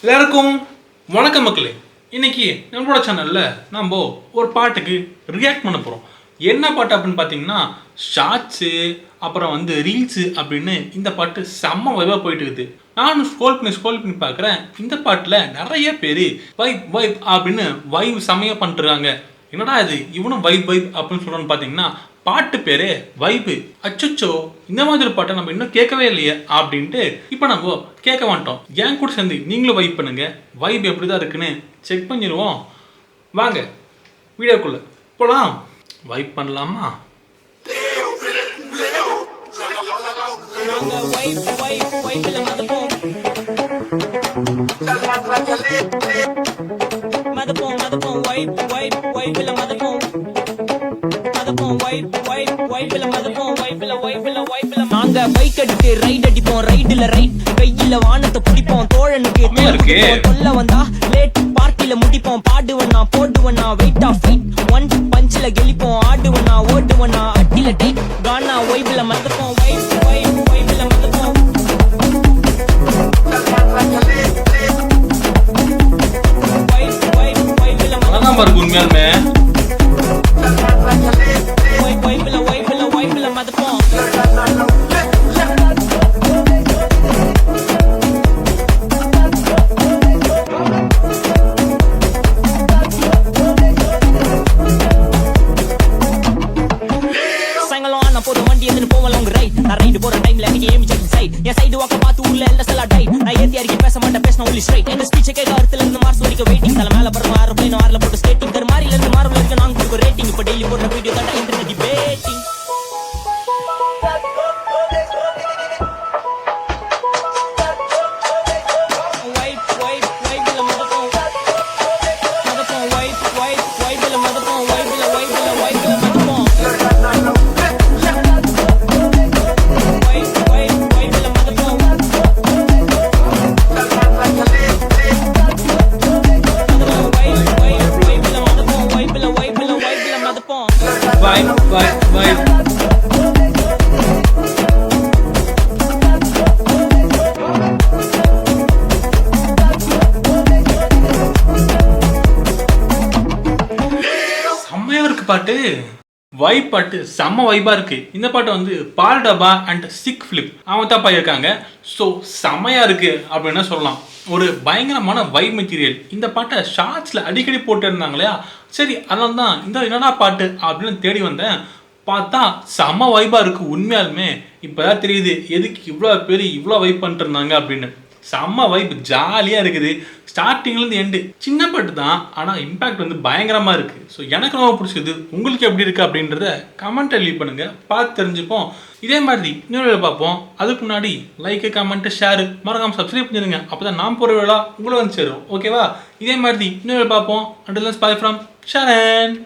எல்லாருக்கும் வணக்கம் மக்களே. இன்னைக்கு நம்மளோட சேனல்ல நம்ம ஒரு பாட்டுக்கு ரியாக்ட் பண்ண போறோம். என்ன பாட்டு அப்படின்னு பார்த்தீங்கன்னா ஷார்ட்ஸு அப்புறம் ரீல்ஸு அப்படின்னு இந்த பாட்டு செம்ம வைபாக போயிட்டு இருக்குது. நானும் ஸ்க்ரோல் பண்ணி பார்க்குறேன். இந்த பாட்டில் நிறைய பேர் வைப் அப்படின்னு வைப் செம்மையாக பண்ணிட்டுருக்காங்க. என்னடா இது இவனும் வைப் அப்படின்னு சொல்கிறோன்னு பார்த்தீங்கன்னா பாட்டு பேரு வைப்பு. அச்சோ இந்த மாதிரி பாட்டை நம்ம இன்னும் கேட்கவே இல்லையே அப்படின்ட்டு இப்போ நம்ம கேட்க மாட்டோம். ஏன் கூட சேர்ந்து நீங்களும் வைப் பண்ணுங்க. வைப் எப்படி தான் இருக்குன்னு செக் பண்ணிடுவோம். வாங்க வீடியோக்குள்ள போலாம். வைப் பண்ணலாமா? நாங்க பைக் எடுத்து ரைட் அடிப்போம், ரைடுல ரைட் வெயில வானத்தை பிடிப்போம், தோழனுக்கு கொல்ல வந்தா லேட் பார்ட்டில முடிப்போம், பாடுவனா போடுவனா வெயிட் ஆஃப் ஃபைட் ஒன் பஞ்சில கெளிப்போம், ஆடுவனா ஓடுவனா அட்டில டைட் கானா வைப்ல மதப்போம், வைப்ல மதப்போம். அதான் பாருங்க உண்மையாலுமே பேச மாட்டேன் பேசின ஒன்லி ஸ்ட்ரைட் எங்க ஸ்பீச் கேட்க அர்த்தல இருந்து மார்ஸ் வரைக்கும் வெயிட்டிங் தல மேல பறக்கும் ஏரோப்ளேன் ஆர்ல போட்டு ஸ்கேட்டிங் தர மாதிரில இருந்து மார்வல் வரைக்கும் நாங்க கொடுக்க ரேட்டிங் இப்ப டெய்லி போடுற வீடியோ தான் இன்டர்நெட் டிபேட்டிங் பாட்டு வைப் பாட்டு செம்ம வைபா இருக்கு. இந்த பாட்டு பால் டபா அண்ட் சிக் ஃபிலிப் அவன் தான் பாயிருக்காங்க. ஸோ செம்மையா இருக்கு அப்படின்னு சொல்லலாம். ஒரு பயங்கரமான வைப் மெட்டீரியல். இந்த பாட்டை ஷார்ட்ஸ்ல அடிக்கடி போட்டு இருந்தாங்க இல்லையா, சரி அதனால தான் இந்த என்னடா பாட்டு அப்படின்னு தேடி வந்தேன். பார்த்தா செம்ம வைபா இருக்கு உண்மையாலுமே. இப்போதான் தெரியுது எதுக்கு இவ்வளோ பேர் இவ்வளோ வைப் பண்ணிட்டு இருந்தாங்க அப்படின்னு. செம்ம வைப் ஜாலியாக இருக்குது ஸ்டார்டிங்லேருந்து எண்டு. சின்ன பாட்டு தான், ஆனால் இம்பேக்ட் பயங்கரமாக இருக்குது. ஸோ எனக்கு ரொம்ப பிடிச்சது. உங்களுக்கு எப்படி இருக்குது அப்படின்றத கமெண்ட்டை லீவ் பண்ணுங்கள், பார்த்து தெரிஞ்சுப்போம். இதே மாதிரி இன்னொரு பார்ப்போம். அதுக்கு முன்னாடி லைக்கு கமெண்ட்டு ஷேரு மறக்காமல் சப்ஸ்கிரைப் பண்ணிடுங்க. அப்போ தான் நான் போகிற வேலை உங்களை சேரும். ஓகேவா? இதே மாதிரி இன்னொரு பார்ப்போம். Until by from Sharan.